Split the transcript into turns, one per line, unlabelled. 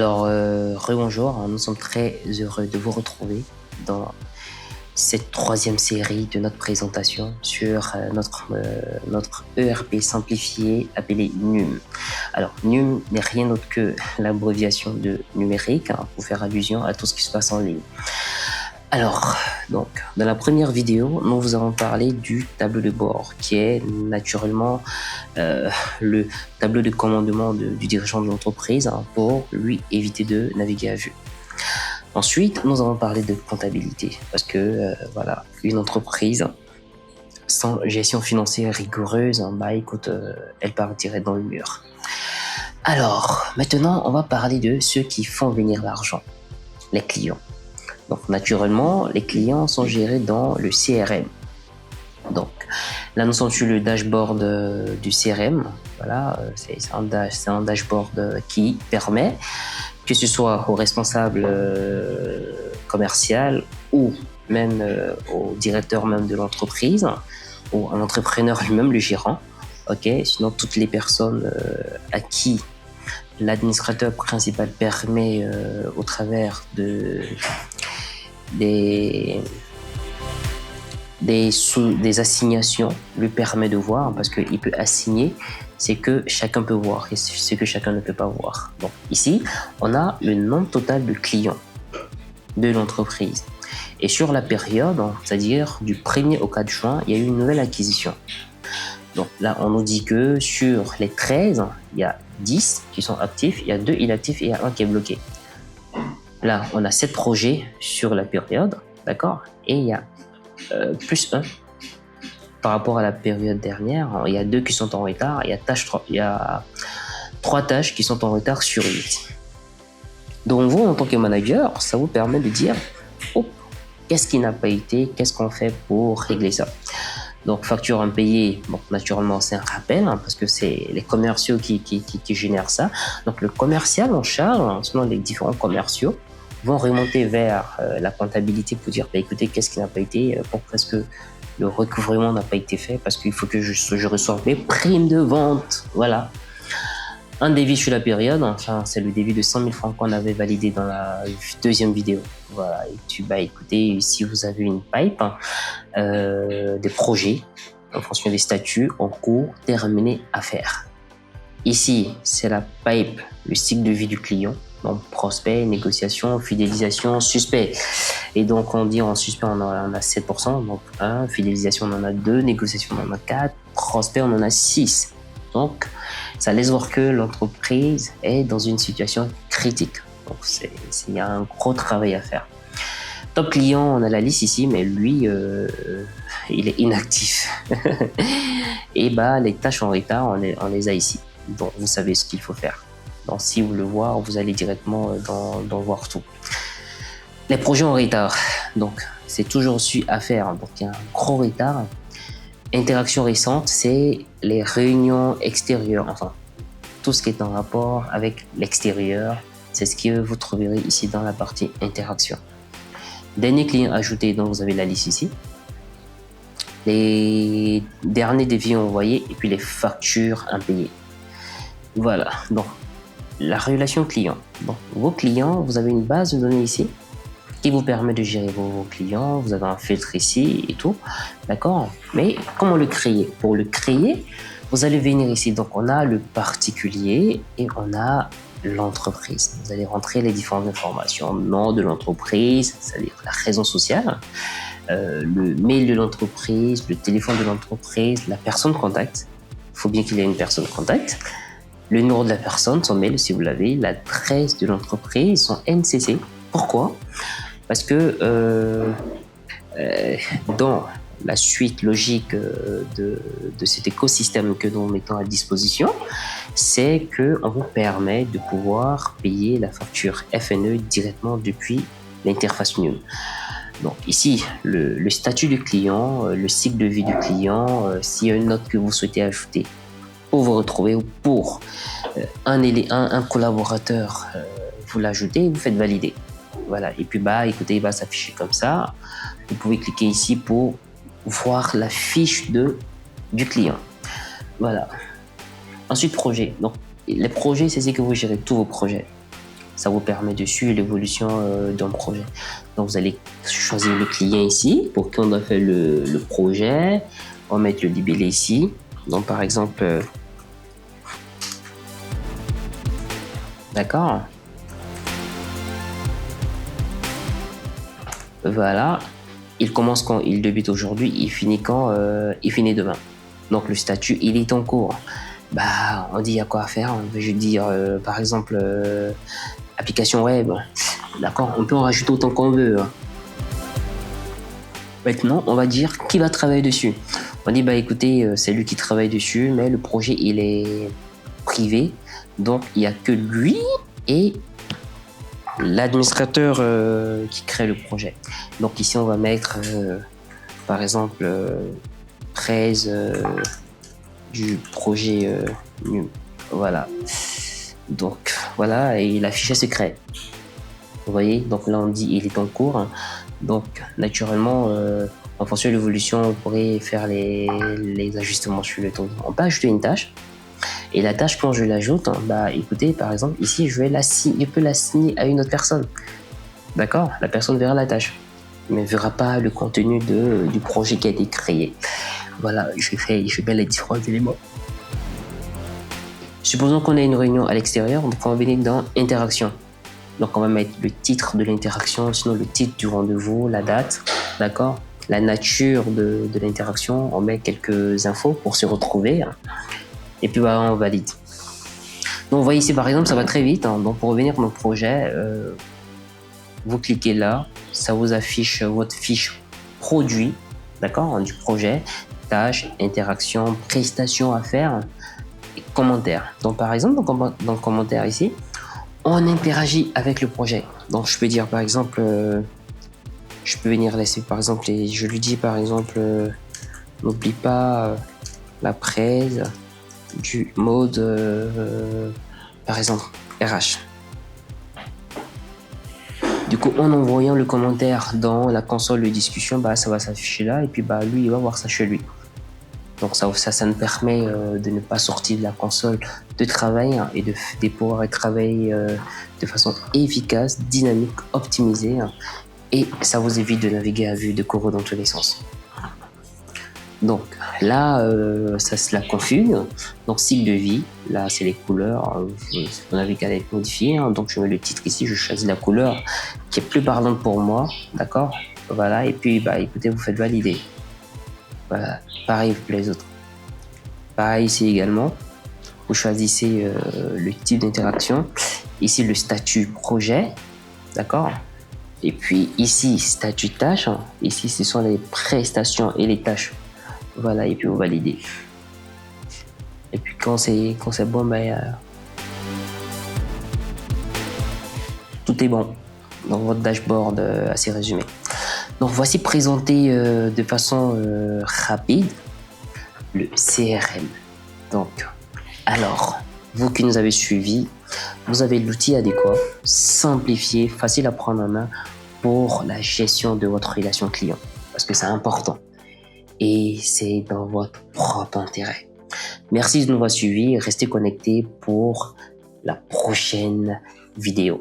Rebonjour, nous sommes très heureux de vous retrouver dans cette troisième série de notre présentation sur notre ERP simplifié appelé NUM. Alors, NUM n'est rien d'autre que l'abréviation de numérique, pour faire allusion à tout ce qui se passe en ligne. Alors, dans la première vidéo, nous vous avons parlé du tableau de bord, qui est naturellement le tableau de commandement du dirigeant de l'entreprise pour lui éviter de naviguer à vue. Ensuite, nous avons parlé de comptabilité, parce que une entreprise sans gestion financière rigoureuse, elle partirait dans le mur. Alors, maintenant, on va parler de ceux qui font venir l'argent, les clients. Donc, naturellement, les clients sont gérés dans le CRM. Donc, là, nous sommes sur le dashboard du CRM. Voilà, c'est un dashboard qui permet que ce soit au responsable commercial ou même au directeur même de l'entreprise ou à l'entrepreneur lui-même, le gérant. Sinon, toutes les personnes à qui l'administrateur principal permet au travers des assignations lui permet de voir, parce qu'il peut assigner ce que chacun peut voir et ce que chacun ne peut pas voir. Donc ici, on a le nombre total de clients de l'entreprise. Et sur la période, c'est-à-dire du 1er au 4 juin, il y a eu une nouvelle acquisition. Donc là, on nous dit que sur les 13, il y a 10 qui sont actifs, il y a 2 inactifs et il y a 1 qui est bloqué. Là, on a 7 projets sur la période, d'accord? Et il y a plus 1 par rapport à la période dernière. Il y a 2 qui sont en retard, il y a 3 tâches qui sont en retard sur 8. Donc vous, en tant que manager, ça vous permet de dire qu'est-ce qui n'a pas été, qu'est-ce qu'on fait pour régler ça. Donc facture impayée, naturellement c'est un rappel, parce que c'est les commerciaux qui génèrent ça. Donc le commercial en charge, selon les différents commerciaux, vont remonter vers la comptabilité pour dire écoutez, qu'est-ce qui n'a pas été, pourquoi est-ce que le recouvrement n'a pas été fait, parce qu'il faut que je reçoive mes primes de vente. Voilà. Un devis sur la période, c'est le devis de 100 000 francs qu'on avait validé dans la deuxième vidéo. Voilà. Et écoutez, ici vous avez une pipe des projets en fonction des statuts en cours, terminés, à faire. Ici, c'est la pipe, le cycle de vie du client. Donc, prospect, négociation, fidélisation, suspect. Et donc, on dit en suspect, on a 7%. Donc, 1, fidélisation, on en a 2, négociation, on en a 4, prospect, on en a 6. Donc, ça laisse voir que l'entreprise est dans une situation critique. Donc, il y a un gros travail à faire. Top client, on a la liste ici, mais lui, il est inactif. Et les tâches en retard, on les a ici. Donc, vous savez ce qu'il faut faire. Donc, si vous le voyez, vous allez directement dans voir tout. Les projets en retard, donc c'est toujours su à faire. Donc, il y a un gros retard. Interaction récente, c'est les réunions extérieures. Enfin, tout ce qui est en rapport avec l'extérieur, c'est ce que vous trouverez ici dans la partie interaction. Dernier client ajouté, donc vous avez la liste ici. Les derniers devis envoyés et puis les factures impayées. Voilà, donc la relation client. Donc, vos clients, vous avez une base de données ici qui vous permet de gérer vos clients. Vous avez un filtre ici et tout, d'accord? Mais comment le créer? Pour le créer, vous allez venir ici. Donc, on a le particulier et on a l'entreprise. Vous allez rentrer les différentes informations. Nom de l'entreprise, c'est-à-dire la raison sociale, le mail de l'entreprise, le téléphone de l'entreprise, la personne contact. Il faut bien qu'il y ait une personne contact. Le numéro de la personne, son mail si vous l'avez, l'adresse de l'entreprise, son NCC. Pourquoi? Parce que dans la suite logique de cet écosystème que nous mettons à disposition, c'est qu'on vous permet de pouvoir payer la facture FNE directement depuis l'interface NUM. Donc ici, le statut du client, le cycle de vie du client, s'il y a une note que vous souhaitez ajouter pour vous retrouver ou pour un collaborateur, vous l'ajoutez et vous faites valider. Voilà, et puis écoutez, il va s'afficher comme ça. Vous pouvez cliquer ici pour voir la fiche du client. Voilà. Ensuite, projet. Donc, les projets, c'est ce que vous gérez tous vos projets. Ça vous permet de suivre l'évolution d'un projet. Donc, vous allez choisir le client ici pour qui on doit faire le projet. On va mettre le libellé ici. Donc, par exemple, d'accord. Voilà. Il commence quand? Il débute aujourd'hui. Il finit quand? Il finit demain. Donc, le statut, il est en cours. Bah, on dit il y a quoi à faire. Je veux dire, par exemple, application web. D'accord, on peut en rajouter autant qu'on veut. Maintenant, on va dire qui va travailler dessus. On dit, bah écoutez, c'est lui qui travaille dessus, mais le projet, il est privé. Donc, il n'y a que lui et l'administrateur qui crée le projet. Donc, ici, on va mettre, par exemple, 13 du projet. Voilà. Donc, voilà, et la fiche se crée. Vous voyez, donc là on dit il est en cours. Donc naturellement, en fonction de l'évolution, on pourrait faire les ajustements sur le temps. On peut ajouter une tâche. Et la tâche, quand je l'ajoute, bah écoutez, par exemple, ici, je peux la signer à une autre personne. D'accord? La personne verra la tâche, mais ne verra pas le contenu du projet qui a été créé. Voilà, je fais les différents éléments. Supposons qu'on a une réunion à l'extérieur, donc on va venir dans interaction. Donc on va mettre le titre de l'interaction, sinon le titre du rendez-vous, la date, d'accord, la nature de l'interaction, on met quelques infos pour se retrouver et puis bah, on valide. Donc vous voyez ici par exemple ça va très vite, hein. Donc pour revenir à mon projet, vous cliquez là, ça vous affiche votre fiche produit, d'accord, du projet, tâches, interaction, prestations à faire et commentaires. Donc par exemple dans le commentaire ici, on interagit avec le projet. Donc je peux dire par exemple, je peux venir laisser par exemple, je lui dis par exemple, n'oublie pas la presse du mode, par exemple, RH. Du coup, en envoyant le commentaire dans la console de discussion, bah, ça va s'afficher là et puis bah, lui, il va voir ça chez lui. Donc ça nous permet de ne pas sortir de la console de travail et de pouvoir travailler de façon efficace, dynamique, optimisée. Et ça vous évite de naviguer à vue de courir dans tous les sens. Donc là, ça se la config. Donc cycle de vie, là c'est les couleurs. Vous n'avez qu'à les modifier. Donc je mets le titre ici, je choisis la couleur qui est plus parlante pour moi. D'accord? Voilà, et puis bah, écoutez, vous faites valider. Voilà, pareil pour les autres. Pareil ici également, vous choisissez le type d'interaction. Ici, le statut projet, d'accord? Et puis ici, statut tâche. Ici, ce sont les prestations et les tâches. Voilà, et puis vous validez. Et puis quand c'est bon, ben, tout est bon dans votre dashboard assez résumé. Donc voici présenté de façon rapide le CRM. Donc, alors, vous qui nous avez suivis, vous avez l'outil adéquat, simplifié, facile à prendre en main pour la gestion de votre relation client. Parce que c'est important. Et c'est dans votre propre intérêt. Merci de nous avoir suivis. Restez connectés pour la prochaine vidéo.